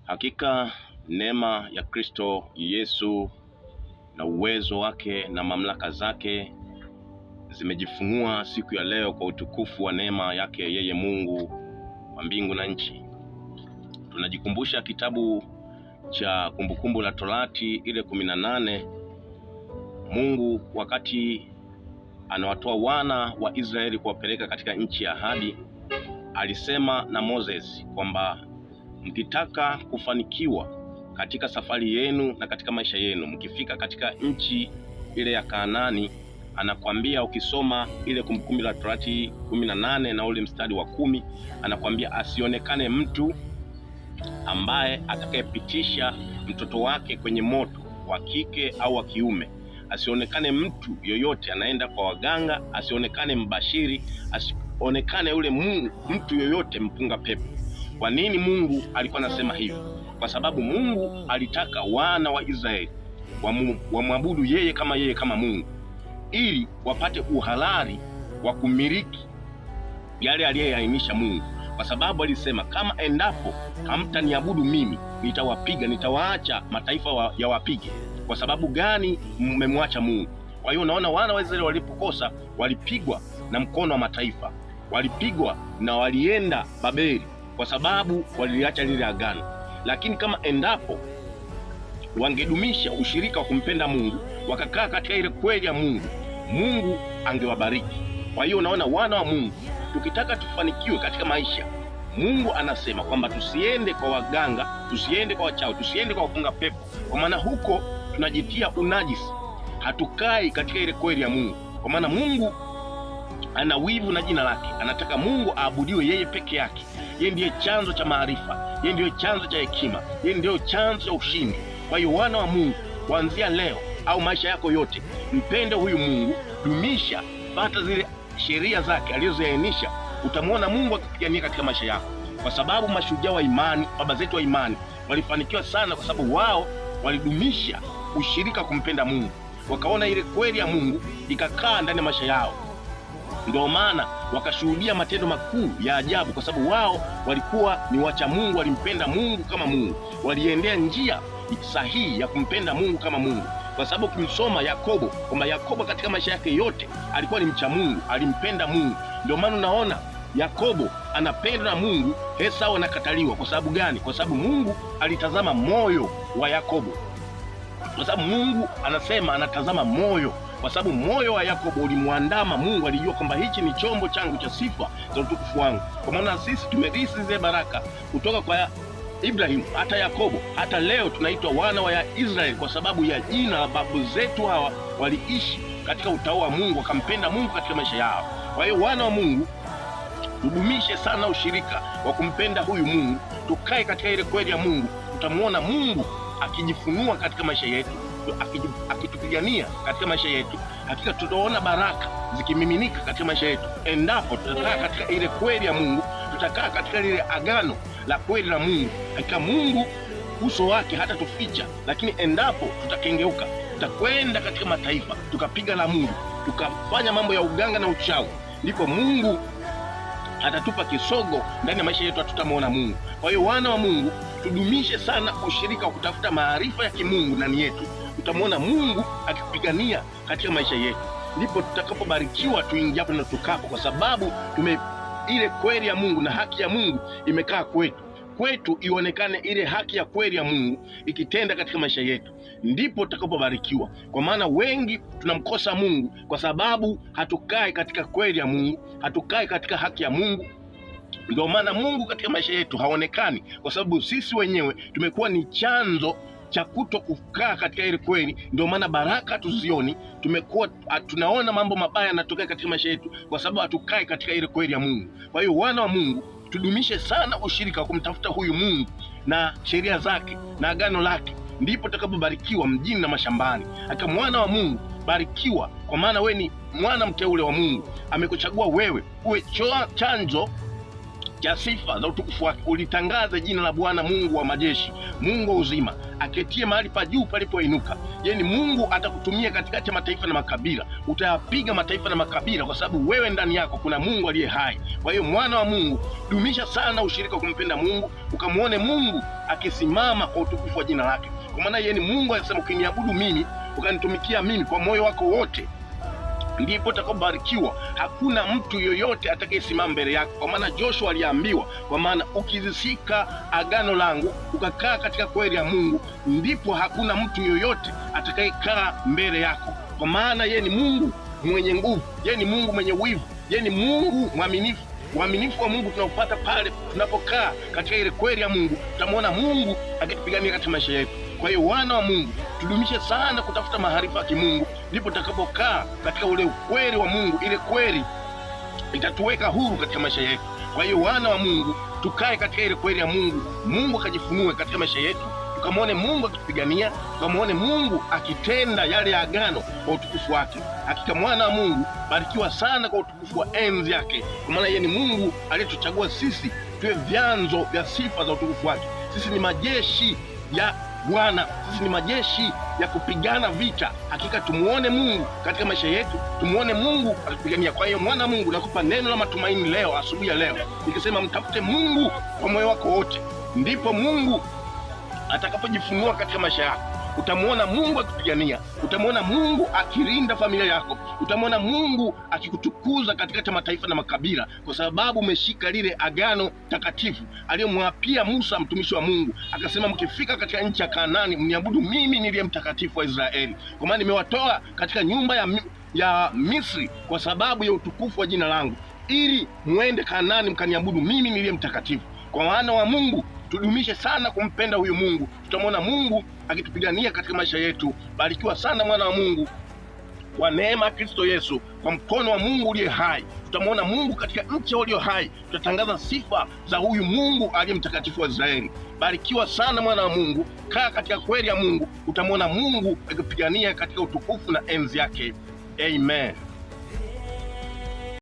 Hakika neema ya Kristo Yesu na uwezo wake na mamlaka zake zimejifunua siku ya leo kwa utukufu wa neema yake yeye Mungu wa mbingu na nchi. Tunajikumbusha kitabu cha Kumbukumbu la Torati ile 18. Mungu wakati anawatoa wana wa Israeli kuwapeleka katika nchi ya ahadi, alisema na Moses kwamba mkitaka kufanikiwa katika safari yenu na katika maisha yenu, mkifika katika nchi ile ya Kanaani, anakwambia ukisoma ile Kumbukumbu la Torati 18 na ule mstari wa 10, anakwambia asionekane mtu ambaye atakayepitisha mtoto wake kwenye moto, wa kike au wa kiume. Asionekane mtu yoyote anaenda kwa waganga, asionekane mbashiri, asionekane yule mtu yoyote mpunga pepo. Kwa nini Mungu alikuwa anasema hivyo? Kwa sababu Mungu alitaka wana wa Israeli wamwabudu yeye kama Mungu, ili wapate uhalali wa kumiliki yale aliyeainisha Mungu. Kwa sababu alisema kama endapo hamtaniabudu mimi, nitawapiga, nitawaacha mataifa yawapige. Kwa sababu gani? Mmemwacha Mungu. Kwa hiyo unaona wana wa Israeli walipokosa, walipigwa na mkono wa mataifa, walipigwa na walienda Babeli, kwa sababu waliacha lile agano. Lakini kama endapo wangedumisha ushirika wa kumpenda Mungu, wakakaa katika ile kweli ya Mungu, Mungu angewabariki. Kwa hiyo unaona wana wa Mungu, tukitaka tufanikiwe katika maisha, Mungu anasema kwamba tusiende kwa waganga, tusiende kwa wachawi, tusiende kwa wapunga pepo, kwa maana huko tunajitia unajisi. Hatukai katika ile kweli ya Mungu, kwa maana Mungu ana wivu na jina lake. Anataka Mungu aabudiwe yeye peke yake. Yeye ndiye chanzo cha maarifa, yeye ndiye chanzo cha hekima, yeye ndiye chanzo cha ushindi. Kwa hiyo wana wa Mungu, kuanzia leo au maisha yako yote, mpende huyu Mungu, dumisha, fuata zile sheria zake alizoziainisha. Utamwona Mungu akipigania katika maisha yako, kwa sababu mashujaa wa imani, baba zetu wa imani, walifanikiwa sana kwa sababu wao walidumisha ushirika kumpenda Mungu. Wakaona ile kweli ya Mungu ikakaa ndani ya maisha yao. Ndio maana wakashuhudia matendo makuu ya ajabu, kwa sababu wao walikuwa ni wacha Mungu, walimpenda Mungu kama Mungu, waliendea njia sahihi ya kumpenda Mungu kama Mungu. Kwa sababu ukimsoma Yakobo, kwamba Yakobo katika maisha yake yote alikuwa ni mcha Mungu, alimpenda Mungu. Ndio maana unaona Yakobo anapendwa na Mungu, Esau anakataliwa. Kwa sababu gani? Kwa sababu Mungu alitazama moyo wa Yakobo. Kwa sababu Mungu anasema anatazama moyo, kwa sababu moyo wa Yakobo ulimwandama Mungu. Alijua kwamba hichi ni chombo changu cha sifa za utukufu wangu. Kwa maana sisi tumerithi zile baraka kutoka kwa Ibrahim, hata Yakobo. Hata leo tunaitwa wana wa Israeli kwa sababu ya jina la babu zetu. Hawa waliishi katika utauwa wa Mungu, wakampenda Mungu katika maisha yao. Kwa hiyo wana wa Mungu, tudumishe sana ushirika wa kumpenda huyu Mungu, tukae katika ile kweli ya Mungu. Tutamwona Mungu akijifunua katika maisha yetu, akitupigania katika maisha yetu. Hakika tutaona baraka zikimiminika katika maisha yetu endapo tutakaa katika ile kweli ya Mungu, tutakaa katika lile agano la kweli la Mungu. Hakika Mungu uso wake hata tuficha, lakini endapo tutakengeuka, tutakwenda katika mataifa, tukapiga la Mungu, tukafanya mambo ya uganga na uchawi, ndipo Mungu atatupa kisogo ndani ya maisha yetu, hatutamwona Mungu. Kwa hiyo wana wa Mungu, tudumishe sana ushirika wa kutafuta maarifa ya kimungu ndani yetu. Tutamwona Mungu akipigania katika maisha yetu, ndipo tutakapobarikiwa tuingiapo na tukapo, kwa sababu ile kweli ya Mungu na haki ya Mungu imekaa kwetu ionekane ile haki ya kweli ya Mungu ikitenda katika maisha yetu, ndipo tutakapobarikiwa. Kwa maana wengi tunamkosa Mungu kwa sababu hatukai katika kweli ya Mungu, hatukai katika haki ya Mungu. Ndio maana Mungu katika maisha yetu haonekani, kwa sababu sisi wenyewe tumekuwa ni chanzo cha kuto kukaa katika ile kweli. Ndio maana baraka tuzioni, tumekuwa tunaona mambo mabaya yanatokea katika maisha yetu kwa sababu hatukai katika ile kweli ya Mungu. Kwa hiyo wana wa Mungu, tudumishe sana ushirika wa kumtafuta huyu Mungu na sheria zake na agano lake, ndipo tutakapobarikiwa mjini na mashambani. Hata mwana wa Mungu, barikiwa, kwa maana wewe ni mwana mteule wa Mungu. Amekuchagua wewe uwe chanzo cha sifa za utukufu wake, ulitangaze jina la Bwana Mungu wa majeshi, Mungu wa uzima, aketie mahali pa juu palipoinuka. Yaani Mungu atakutumia katikati ya mataifa na makabila, utayapiga mataifa na makabila, kwa sababu wewe ndani yako kuna Mungu aliye hai. Kwa hiyo mwana wa Mungu, dumisha sana ushirika wa kumpenda Mungu, ukamwone Mungu akisimama kwa utukufu wa jina lake. Kwa maana yeye ni Mungu anasema, ukiniabudu mimi, ukanitumikia mimi kwa moyo wako wote, ndipo utakapobarikiwa. Hakuna mtu yoyote atakayesimama mbele yako. Kwa maana Joshua aliambiwa, kwa maana ukizishika agano langu, ukakaa katika kweli ya Mungu, ndipo hakuna mtu yoyote atakayekaa mbele yako. Kwa maana yeye ni Mungu mwenye nguvu, yeye ni Mungu mwenye wivu, yeye ni Mungu mwaminifu. Uaminifu wa Mungu tunaupata pale tunapokaa katika ile kweli ya Mungu. Tutamwona Mungu akitupigania katika maisha yetu. Kwa hiyo wana wa Mungu, tudumishe sana kutafuta maarifa ya kimungu, ndipo tutakapokaa katika ule ukweli wa Mungu. Ile kweli itatuweka huru katika maisha yetu. Kwa hiyo wana wa Mungu, tukae katika ile kweli ya Mungu, Mungu akajifunue katika maisha yetu, tukamwone Mungu akitupigania, tukamwone Mungu akitenda yale ya agano kwa utukufu wake. Hakika mwana wa Mungu, barikiwa sana kwa utukufu wa enzi yake, kwa maana yeye ni Mungu aliyetuchagua sisi tuwe vyanzo vya sifa za utukufu wake. Sisi ni majeshi ya Bwana, sisi ni majeshi ya kupigana vita. Hakika tumuone Mungu katika maisha yetu, tumuone Mungu akipigania. Kwa hiyo mwana Mungu, nakupa neno la matumaini leo, asubuhi ya leo, nikisema mtafute Mungu kwa moyo wako wote, ndipo Mungu atakapojifunua katika maisha yako. Utamwona Mungu akipigania, utamwona Mungu akilinda familia yako, utamwona Mungu akikutukuza katikati ya mataifa na makabila, kwa sababu umeshika lile agano takatifu aliyomwapia Musa mtumishi wa Mungu. Akasema, mkifika katika nchi ya Kanaani, mniabudu mimi niliye mtakatifu wa Israeli, kwa maana nimewatoa katika nyumba ya Misri kwa sababu ya utukufu wa jina langu, ili muende Kanaani mkaniabudu mimi niliye mtakatifu. Kwa wana wa Mungu, tudumishe sana kumpenda huyu Mungu. Tutamwona Mungu akitupigania katika maisha yetu. Barikiwa sana mwana wa Mungu, kwa neema ya Kristo Yesu, kwa mkono wa Mungu uliye hai. Tutamwona Mungu katika nchi walio hai. Tutatangaza sifa za huyu Mungu aliye mtakatifu wa Israeli. Barikiwa sana mwana wa Mungu, kaa katika kweli ya Mungu. Utamwona Mungu akipigania katika utukufu na enzi yake. Amen.